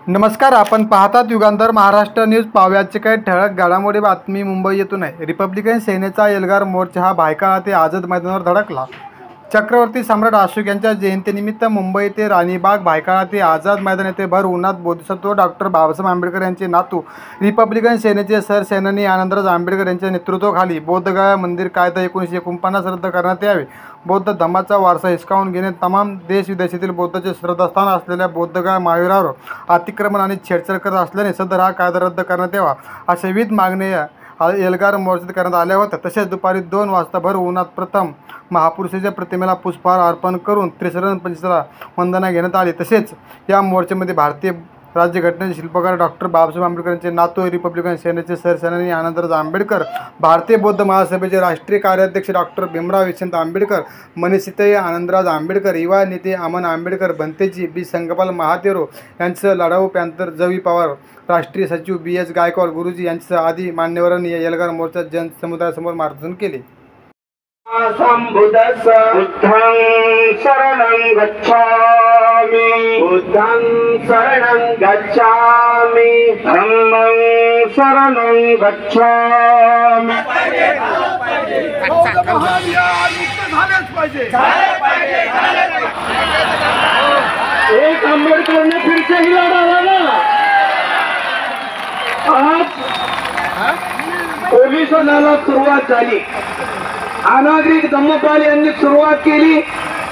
नमस्कार, आपण पाहतात युगांतर महाराष्ट्र न्यूज. पाहुयाची काही ठळक घडामोडी बातमी मुंबई येथून आहे. रिपब्लिकन सेनेचा एल्गार मोर्चा हा भायखळा ते आझाद मैदानावर धडकला. छत्रपती सम्राट अशोक यांच्या जयंतीनिमित्त मुंबई ते राणीबाग, भायखळा ते आझाद मैदान येथे भर उन्हात बोधिसत्व डॉक्टर बाबासाहेब आंबेडकर यांचे नातू, रिपब्लिकन सेनेचे सरसेनानी आनंदराज आंबेडकर यांच्या नेतृत्वाखाली बोधगया मंदिर कायदा 1949 रद्द करण्यात यावे, बौद्ध धर्माचा वारसा हिसकावून घेणे, तमाम देश विदेशातील बौद्धांचे श्रद्धास्थान असलेल्या बोधगया महावीरावर अतिक्रमण आणि छेडछाड करत असल्याने सदर हा कायदा रद्द करण्यात यावा, अशा विविध मागण्या एल्गार मोर्चात करण्यात आल्या होत्या. तसेच दुपारी 2 वाजता भर उन्हात प्रथम महापुरुषाच्या प्रतिमेला पुष्पहार अर्पण करून त्रिशरण पंचशीला वंदना घेण्यात आली. तसेच या मोर्चामध्ये भारतीय राज्यघटनेचे शिल्पकार डॉक्टर बाबासाहेब आंबेडकर यांचे नातू, रिपब्लिकन सेनेचे सरसेनानी आनंदराज आंबेडकर, भारतीय बौद्ध महासभेचे राष्ट्रीय कार्याध्यक्ष डॉक्टर भीमराव यशवंत आंबेडकर, मनीषिताई आनंदराज आंबेडकर, युवा नेते अमन आंबेडकर, भंतेजी बी संगपाल महातेरो यांचं लढाऊ पॅंथर जवी पवार, राष्ट्रीय सचिव BS गायकवाड गुरुजी यांच्यासह आदी मान्यवरांनी या एल्गार मोर्चात जनसमुदायासमोर मार्गदर्शन केले. संबुद्धस्स बुद्धं शरणं गच्छामि, बुद्धं शरणं गच्छामि, धम्मं शरणं गच्छामि. एक आंबेडकर ने फिर से ही लड़ा ना. आज पोलिसांना सुरुवात झाली. अनागरिक धम्मपाल यांनी सुरुवात केली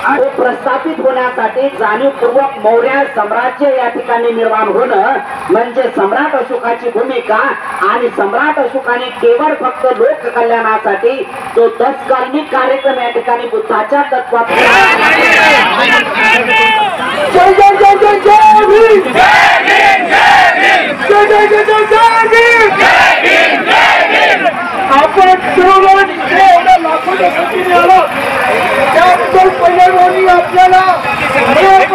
आणि प्रस्थापित होण्यासाठी जाणीवपूर्वक मौर्य साम्राज्य या ठिकाणी निर्माण होणं म्हणजे सम्राट अशोकाची भूमिका. आणि सम्राट अशोकाने केवळ फक्त लोक कल्याणासाठी तो 10 काल्मिक कार्यक्रम या ठिकाणी बुद्धाच्या तत्वात आपण लाखोच्या संख्येने आलो. त्याबद्दल पहिल्यांदा आपल्याला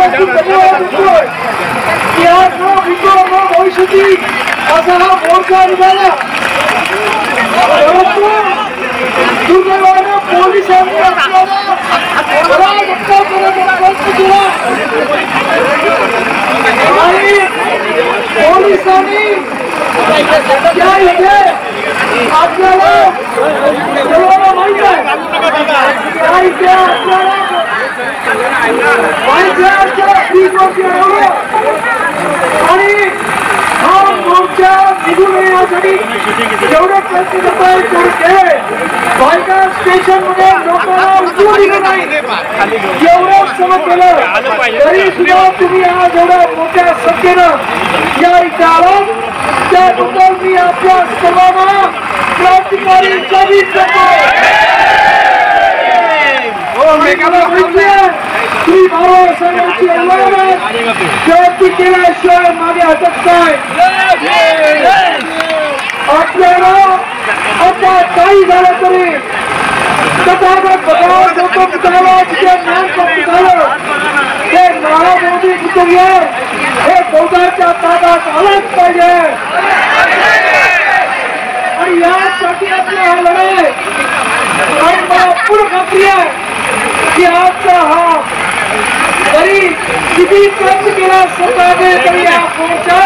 धन्यवाद देतोय की आज भविष्याची असा हा मोर्चा निघाला. परंतु दुर्दैवाने पोलिसांनी आपल्याला बरा धक्का करत केला आणि पोलिसांनी त्या इथे आपल्याला सर्वांना माहित आहे त्या इथे आपल्याला आणि हा मोर्चा निघून येण्यासाठी जेवढे प्रयत्न करता येईल तेवढे केले. भायखळा स्टेशन मध्ये लोकांना उचलून दिलं नाही, एवढं सगळं केलं तरी सुद्धा तुम्ही आज एवढ्या मोठ्या संख्येनं या इथे आलात. त्याबद्दल मी आपल्या सर्वांना क्रांतिकारी श्री बाबासाहेबांची क्रांती केल्याशिवाय मागे हटत नाही. आपल्याला आता काही झालं तरी तथागत भगवान गौतम बुद्धाला जिथे ज्ञान प्राप्त झालं ते महाराज मोदी कुटुंबीय हे बौद्धांच्या ताब्यात आलंच पाहिजे. आणि यासाठी आपली हा लढाई आणि मला पूर्ण खात्री आहे की आजचा हा जरी किती प्रयत्न केला स्वतःने तरी हा मोर्चा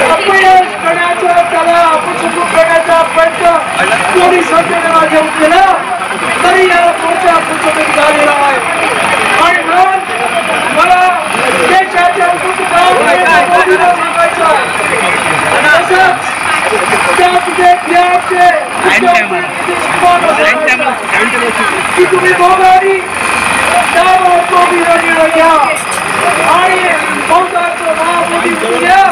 अपयश करण्याचा त्याला अपशब्द करण्याचा प्रयत्न पोलिसांच्या माध्यम केला तरी या मोर्चा अपशब्द झालेला आहे. आणि म्हणून मला देशाच्या मोदीला सांगायचं तसंच की तुम्ही दोघांनी त्यावर तो निर्णय घ्या आणि बौद्धांचं महामोदी घ्या.